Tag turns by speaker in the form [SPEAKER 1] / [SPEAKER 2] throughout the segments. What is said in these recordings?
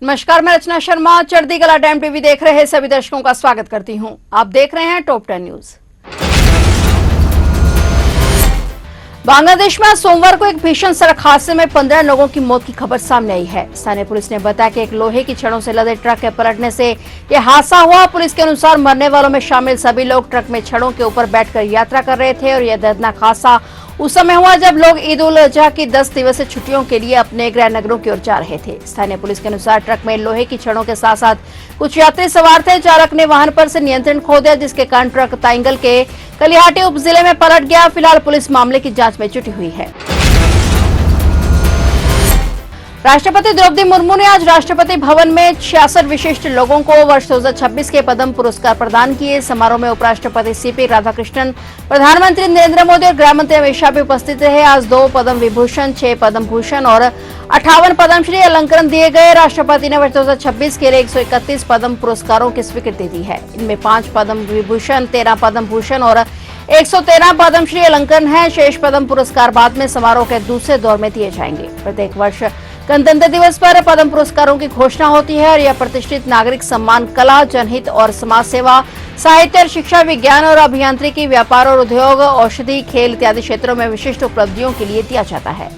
[SPEAKER 1] नमस्कार, मैं रचना शर्मा चढ़ती कला टाइम टीवी देख रहे सभी दर्शकों का स्वागत करती हूं। आप देख रहे हैं टॉप 10 न्यूज। बांग्लादेश में सोमवार को एक भीषण सड़क हादसे में 15 लोगों की मौत की खबर सामने आई है। स्थानीय पुलिस ने बताया कि एक लोहे की छड़ों से लदे ट्रक के पलटने से यह हादसा हुआ। पुलिस के अनुसार मरने वालों में शामिल सभी लोग ट्रक में छड़ों के ऊपर बैठकर यात्रा कर रहे थे और यह दर्दनाक हादसा उस समय हुआ जब लोग ईद उल अजहा की 10 दिवसीय छुट्टियों के लिए अपने गृह नगरों की ओर जा रहे थे। स्थानीय पुलिस के अनुसार ट्रक में लोहे की छड़ों के साथ साथ कुछ यात्री सवार थे। चालक ने वाहन पर से नियंत्रण खो दिया, जिसके कारण ट्रक ताइंगल के कलिहाटी उप जिले में पलट गया। फिलहाल पुलिस मामले की जांच में जुटी हुई है। राष्ट्रपति द्रौपदी मुर्मू ने आज राष्ट्रपति भवन में 66 विशिष्ट लोगों को वर्ष 2026 के पद्म पुरस्कार प्रदान किए। समारोह में उपराष्ट्रपति सीपी राधाकृष्णन, प्रधानमंत्री नरेंद्र मोदी और गृह मंत्री अमित शाह भी उपस्थित रहे। आज 2 पद्म विभूषण, 6 पद्म भूषण और 58 पद्मश्री अलंकरण दिए गए। राष्ट्रपति ने वर्ष 2026 के लिए 131 पद्म पुरस्कारों की स्वीकृति दी है। इनमें 5 पद्म विभूषण, 13 पद्म भूषण और 113 पद्मश्री अलंकरण है। शेष पद्म पुरस्कार बाद में समारोह के दूसरे दौर में दिए जाएंगे। प्रत्येक वर्ष गणतंत्र दिवस पर पद्म पुरस्कारों की घोषणा होती है और यह प्रतिष्ठित नागरिक सम्मान कला, जनहित और समाज सेवा, साहित्य और शिक्षा, विज्ञान और अभियांत्रिकी, व्यापार और उद्योग, औषधि, खेल इत्यादि क्षेत्रों में विशिष्ट उपलब्धियों के लिए दिया जाता है।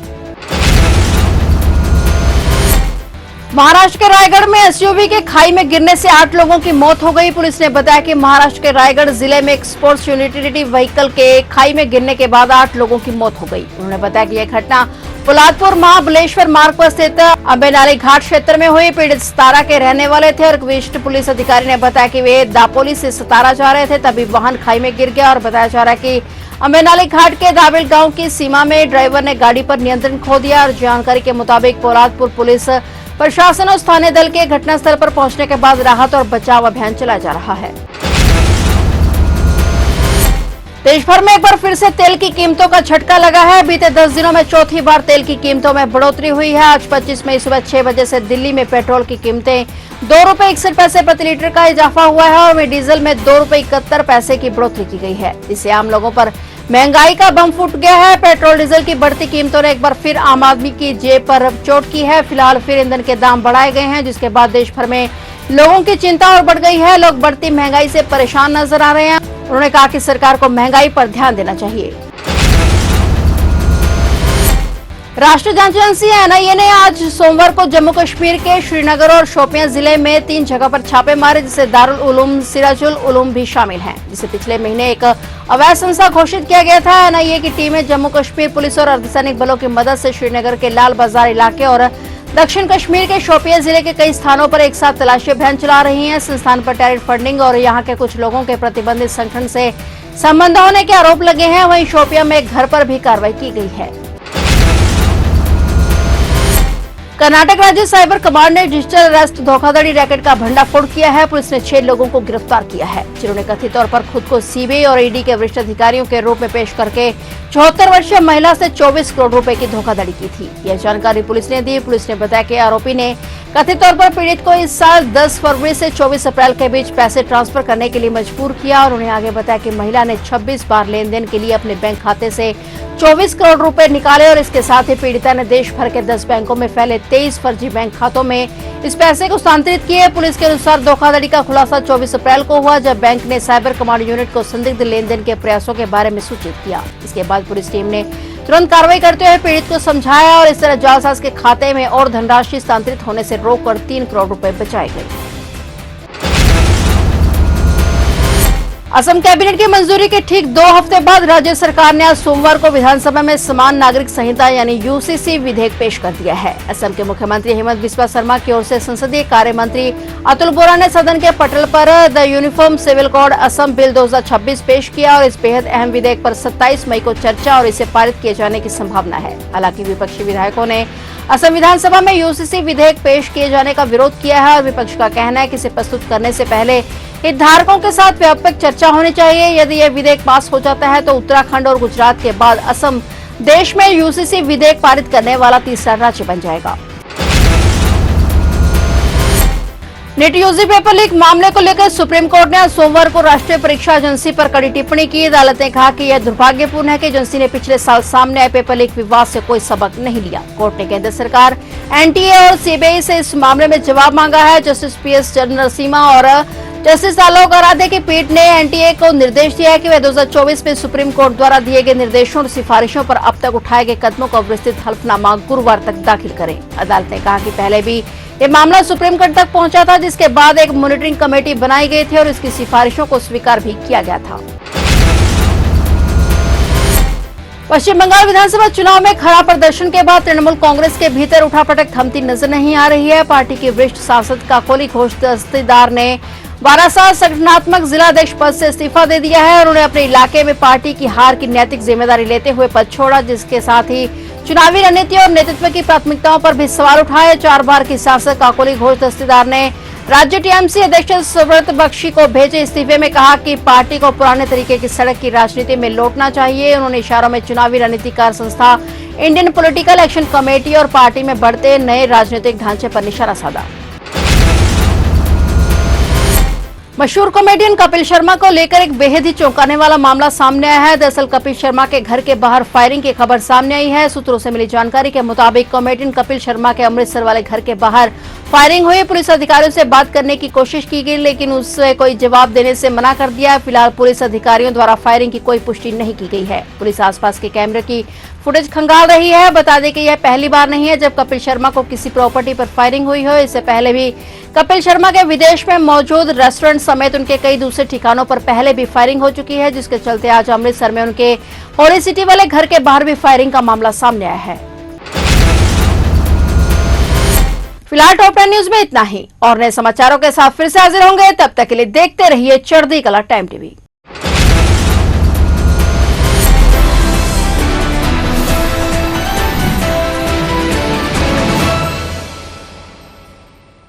[SPEAKER 1] महाराष्ट्र के रायगढ़ में एसयूवी के खाई में गिरने से 8 लोगों की मौत हो गई। पुलिस ने बताया कि महाराष्ट्र के रायगढ़ जिले में एक स्पोर्ट्स यूटिलिटी व्हीकल के खाई में गिरने के बाद 8 लोगों की मौत हो गई। उन्होंने बताया कि यह घटना पोलादपुर महाबलेश्वर मार्ग पर स्थित अंबेनाली घाट क्षेत्र में हुई। पीड़ित सतारा के रहने वाले थे और वरिष्ठ पुलिस अधिकारी ने बताया कि वे दापोली से सतारा जा रहे थे, तभी वाहन खाई में गिर गया। और बताया जा रहा है कि अंबेनाली घाट के दाबिल गांव की सीमा में ड्राइवर ने गाड़ी पर नियंत्रण खो दिया। और जानकारी के मुताबिक पोलादपुर पुलिस प्रशासन और स्थानीय दल के घटनास्थल पर पहुंचने के बाद राहत और बचाव अभियान चलाया जा रहा है। देश भर में एक बार फिर से तेल की कीमतों का झटका लगा है। बीते 10 दिनों में चौथी बार तेल की कीमतों में बढ़ोतरी हुई है। आज 25 मई सुबह 6 बजे से दिल्ली में पेट्रोल की कीमतें ₹2.61 प्रति लीटर का इजाफा हुआ है और डीजल में ₹2.71 की बढ़ोतरी की गई है। इससे आम लोगों पर महंगाई का बम फूट गया है। पेट्रोल डीजल की बढ़ती कीमतों ने एक बार फिर आम आदमी की जेब पर चोट की है। फिलहाल फिर ईंधन के दाम बढ़ाए गए हैं, जिसके बाद देश भर में लोगों की चिंता और बढ़ गई है। लोग बढ़ती महंगाई से परेशान नजर आ रहे हैं। उन्होंने कहा कि सरकार को महंगाई पर ध्यान देना चाहिए। राष्ट्रीय जांच एजेंसी एनआईए ने आज सोमवार को जम्मू कश्मीर के श्रीनगर और शोपियां जिले में 3 जगह पर छापे मारे, जिससे दारुल उलूम सिराजुल उलूम भी शामिल हैं, जिसे पिछले महीने एक अवैध संस्था घोषित किया गया था। एनआईए की टीमें जम्मू कश्मीर पुलिस और अर्धसैनिक बलों की मदद से श्रीनगर के लाल बाजार इलाके और दक्षिण कश्मीर के शोपियां जिले के कई स्थानों पर एक साथ तलाशी अभियान चला रही हैं। संस्थान पर टेररिस्ट फंडिंग और यहां के कुछ लोगों के प्रतिबंधित संगठन से संबंध होने के आरोप लगे हैं। वहीं शोपियां में एक घर पर भी कार्रवाई की गई है। कर्नाटक राज्य साइबर कमांड ने डिजिटल अरेस्ट धोखाधड़ी रैकेट का भंडाफोड़ किया है। पुलिस ने 6 लोगों को गिरफ्तार किया है, जिन्होंने कथित तौर पर खुद को सीबीआई और ईडी के वरिष्ठ अधिकारियों के रूप में पेश करके 74 वर्षीय महिला से 24 करोड़ रुपए की धोखाधड़ी की थी। यह जानकारी पुलिस ने दी। पुलिस ने बताया कि आरोपी ने कथित तौर पर पीड़ित को इस साल 10 फरवरी से 24 अप्रैल के बीच पैसे ट्रांसफर करने के लिए मजबूर किया। और उन्हें आगे बताया कि महिला ने 26 बार लेनदेन के लिए अपने बैंक खाते से 24 करोड़ रुपए निकाले और इसके साथ ही पीड़िता ने देश भर के 10 बैंकों में फैले 23 फर्जी बैंक खातों में इस पैसे को स्थानांतरित किए। पुलिस के अनुसार धोखाधड़ी का खुलासा 24 अप्रैल को हुआ, जब बैंक ने साइबर कमांड यूनिट को संदिग्ध लेनदेन के प्रयासों के बारे में सूचित किया। इसके बाद पुलिस टीम ने तुरंत कार्रवाई करते हुए पीड़ित को समझाया और इस तरह जालसाज के खाते में और धनराशि स्थानांतरित होने से रोककर 3 करोड़ रुपए बचाए गए। असम कैबिनेट की मंजूरी के ठीक 2 हफ्ते बाद राज्य सरकार ने आज सोमवार को विधानसभा में समान नागरिक संहिता यानी यूसीसी विधेयक पेश कर दिया है। असम के मुख्यमंत्री हेमंत बिस्वा शर्मा की ओर से संसदीय कार्य मंत्री अतुल बोरा ने सदन के पटल पर the uniform civil code Assam bill 2026 पेश किया और इस बेहद अहम विधेयक पर 27 मई को चर्चा और इसे पारित किए जाने की संभावना है। हालांकि विपक्षी विधायकों ने असम विधानसभा में यूसीसी विधेयक पेश किए जाने का विरोध किया है और विपक्ष का कहना है कि इसे प्रस्तुत करने से पहले हितधारकों के साथ व्यापक चर्चा होनी चाहिए। यदि यह विधेयक पास हो जाता है तो उत्तराखंड और गुजरात के बाद असम देश में यूसीसी विधेयक पारित करने वाला तीसरा राज्य बन जाएगा। नीट यूजी पेपर लीक मामले को लेकर सुप्रीम कोर्ट ने आज सोमवार को राष्ट्रीय परीक्षा एजेंसी पर कड़ी टिप्पणी की। अदालत ने कहा कि यह दुर्भाग्यपूर्ण है कि एजेंसी ने पिछले साल सामने आए पेपर लीक विवाद से कोई सबक नहीं लिया। कोर्ट ने केंद्र सरकार, एनटीए और सीबीआई से इस मामले में जवाब मांगा है। जस्टिस पीएस नरसिम्हा और जस्टिस आलोक आराधे की पीठ ने एनटीए को निर्देश दिया है कि वे 2024 में सुप्रीम कोर्ट द्वारा दिए गए निर्देशों और सिफारिशों पर अब तक उठाए गए कदमों का विस्तृत हल्फनामा गुरुवार तक दाखिल करें। अदालत ने कहा कि पहले भी ये मामला सुप्रीम कोर्ट तक पहुंचा था, जिसके बाद एक मॉनिटरिंग कमेटी बनाई गई थी और इसकी सिफारिशों को स्वीकार भी किया गया था। पश्चिम बंगाल विधानसभा चुनाव में खराब प्रदर्शन के बाद तृणमूल कांग्रेस के भीतर उठापटक थमती नजर नहीं आ रही है। पार्टी के वरिष्ठ सांसद काकोली घोष दस्तीदार ने 12 साल संगठनात्मक जिलाध्यक्ष पद से इस्तीफा दे दिया है और उन्हें अपने इलाके में पार्टी की हार की नैतिक जिम्मेदारी लेते हुए पद छोड़ा, जिसके साथ ही चुनावी रणनीति और नेतृत्व की प्राथमिकताओं पर भी सवाल उठाए। 4 बार की सांसद काकोली घोष दस्तीदार ने राज्य टीएमसी अध्यक्ष सुब्रत बख्शी को भेजे इस्तीफे में कहा कि पार्टी को पुराने तरीके की सड़क की राजनीति में लौटना चाहिए। उन्होंने इशारों में चुनावी रणनीतिकार संस्था इंडियन पॉलिटिकल एक्शन कमेटी और पार्टी में बढ़ते नए राजनीतिक ढांचे पर निशाना साधा। मशहूर कॉमेडियन कपिल शर्मा को लेकर एक बेहद ही चौंकाने वाला मामला सामने आया है। दरअसल कपिल शर्मा के घर के बाहर फायरिंग की खबर सामने आई है। सूत्रों से मिली जानकारी के मुताबिक कॉमेडियन कपिल शर्मा के अमृतसर वाले घर के बाहर फायरिंग हुई। पुलिस अधिकारियों से बात करने की कोशिश की गई, लेकिन उससे कोई जवाब देने से मना कर दिया। फिलहाल पुलिस अधिकारियों द्वारा फायरिंग की कोई पुष्टि नहीं की गई है। पुलिस आसपास के कैमरे की फुटेज खंगाल रही है। बता दें कि यह पहली बार नहीं है जब कपिल शर्मा को किसी प्रॉपर्टी पर फायरिंग हुई हो। इससे पहले भी कपिल शर्मा के विदेश में मौजूद रेस्टोरेंट समेत उनके कई दूसरे ठिकानों पर पहले भी फायरिंग हो चुकी है, जिसके चलते आज अमृतसर में उनके हॉली सिटी वाले घर के बाहर भी फायरिंग का मामला सामने आया है। फिलहाल टॉप 10 न्यूज में इतना ही और नए समाचारों के साथ फिर से हाजिर होंगे। तब तक के लिए देखते रहिए चढ़ती कला टाइम टीवी।